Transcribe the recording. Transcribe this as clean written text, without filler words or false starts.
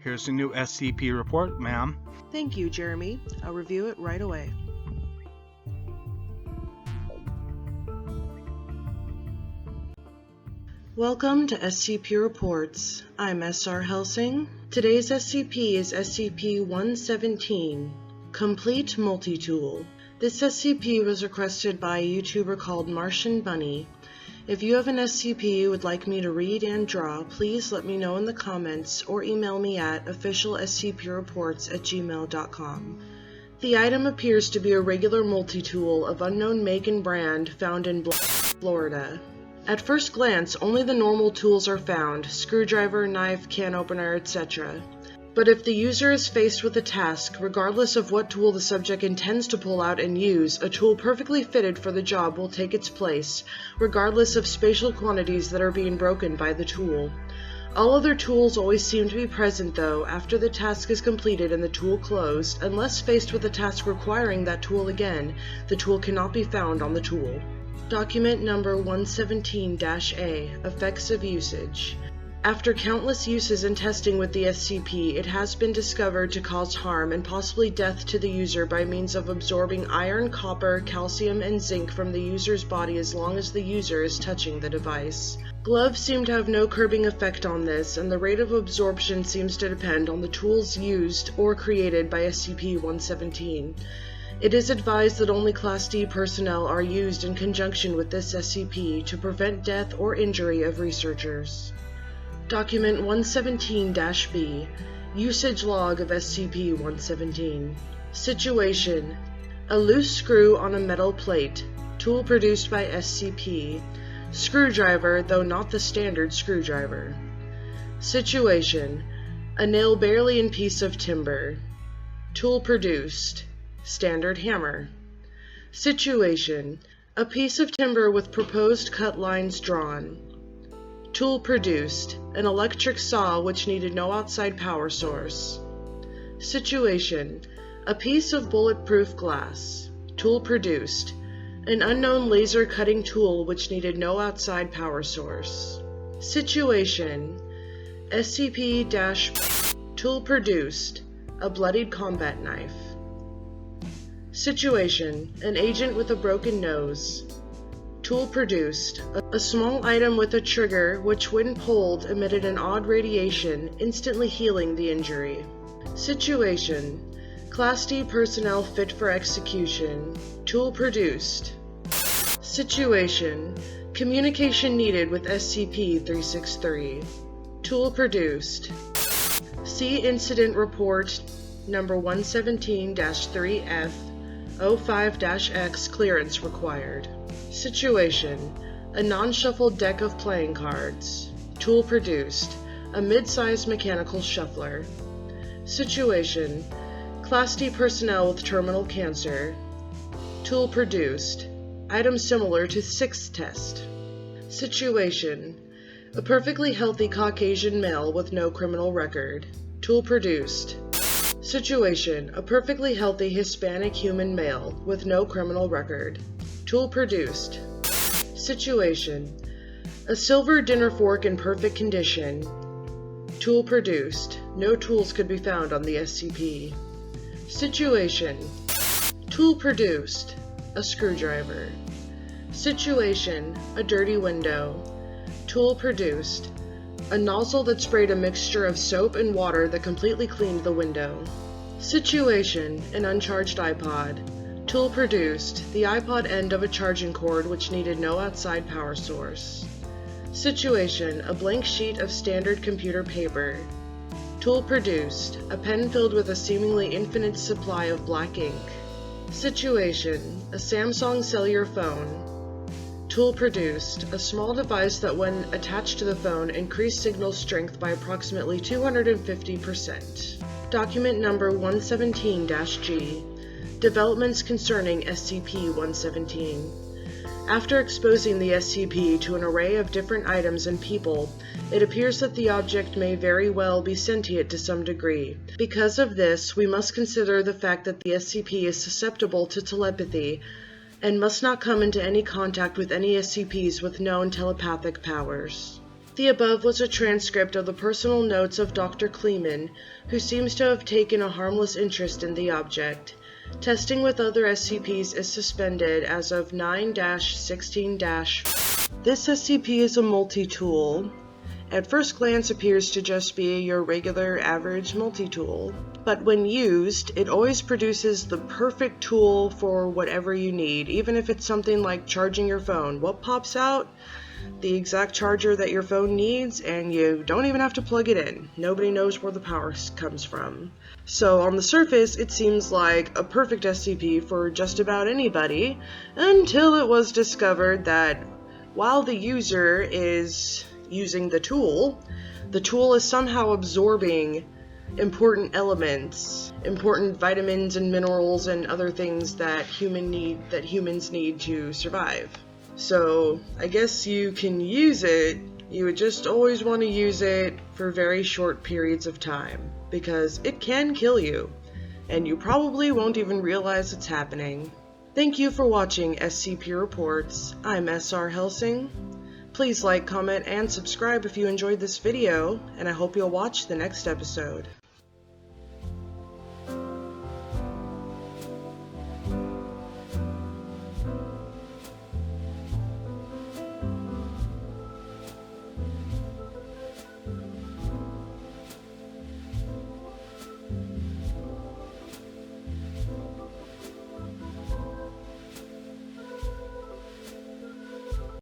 Here's a new SCP report, ma'am. Thank you, Jeremy. I'll review it right away. Welcome to SCP Reports. I'm SR Hellsing. Today's SCP is SCP-117, Complete Multitool. This SCP was requested by a YouTuber called Martian Bunny. If you have an SCP you would like me to read and draw, please let me know in the comments or email me at officialscpreports@gmail.com. The item appears to be a regular multitool of unknown make and brand found in Florida. At first glance, only the normal tools are found: screwdriver, knife, can opener, etc. But if the user is faced with a task, regardless of what tool the subject intends to pull out and use, a tool perfectly fitted for the job will take its place, regardless of spatial quantities that are being broken by the tool. All other tools always seem to be present though after the task is completed and the tool closed. Unless faced with a task requiring that tool again, the tool cannot be found on the tool. Document number 117-A, Effects of Usage. After countless uses and testing with the SCP, it has been discovered to cause harm and possibly death to the user by means of absorbing iron, copper, calcium, and zinc from the user's body as long as the user is touching the device. Gloves seem to have no curbing effect on this, and the rate of absorption seems to depend on the tools used or created by SCP-117. It is advised that only Class D personnel are used in conjunction with this SCP to prevent death or injury of researchers. Document 117-B, Usage Log of SCP-117. Situation: a loose screw on a metal plate. Tool produced by SCP. Screwdriver, though not the standard screwdriver. Situation: a nail barely in piece of timber. Tool produced. Standard hammer. Situation: a piece of timber with proposed cut lines drawn. Tool produced. An electric saw which needed no outside power source. Situation: a piece of bulletproof glass. Tool produced. An unknown laser cutting tool which needed no outside power source. Situation: SCP- Tool produced. A bloodied combat knife. Situation: an agent with a broken nose. Tool produced. A small item with a trigger which when pulled emitted an odd radiation, instantly healing the injury. Situation: Class D personnel fit for execution. Tool produced. Situation: communication needed with SCP-363. Tool produced. See Incident Report number 117-3F 05-X clearance required. Situation: a non-shuffled deck of playing cards. Tool produced. A mid-sized mechanical shuffler. Situation: Class D personnel with terminal cancer. Tool produced. Item similar to sixth test. Situation: a perfectly healthy Caucasian male with no criminal record. Tool produced. Situation: a perfectly healthy Hispanic human male with no criminal record. Tool produced. Situation: a silver dinner fork in perfect condition. Tool produced. No tools could be found on the SCP. Situation: tool produced. A screwdriver. Situation: a dirty window. Tool produced. A nozzle that sprayed a mixture of soap and water that completely cleaned the window. Situation: an uncharged iPod. Tool produced. The iPod end of a charging cord which needed no outside power source. Situation: a blank sheet of standard computer paper. Tool produced. A pen filled with a seemingly infinite supply of black ink. Situation: a Samsung cellular phone. Tool produced. A small device that when attached to the phone increased signal strength by approximately 250%. Document number 117-G. Developments concerning SCP-117. After exposing the SCP to an array of different items and people, it appears that the object may very well be sentient to some degree. Because of this, we must consider the fact that the SCP is susceptible to telepathy and must not come into any contact with any SCPs with known telepathic powers. The above was a transcript of the personal notes of Dr. Kleeman, who seems to have taken a harmless interest in the object. Testing with other SCPs is suspended as of 9-16-. This SCP is a multi-tool. At first glance appears to just be your regular average multi-tool, but when used, it always produces the perfect tool for whatever you need, even if it's something like charging your phone. What pops out? The exact charger that your phone needs, and you don't even have to plug it in. Nobody knows where the power comes from. So on the surface, it seems like a perfect SCP for just about anybody, until it was discovered that while the user is using the tool is somehow absorbing important elements, important vitamins and minerals and other things that humans need to survive. So I guess you can use it, you would just always want to use it for very short periods of time, because it can kill you, and you probably won't even realize it's happening. Thank you for watching SCP Reports. I'm SR Hellsing. Please like, comment, and subscribe if you enjoyed this video, and I hope you'll watch the next episode.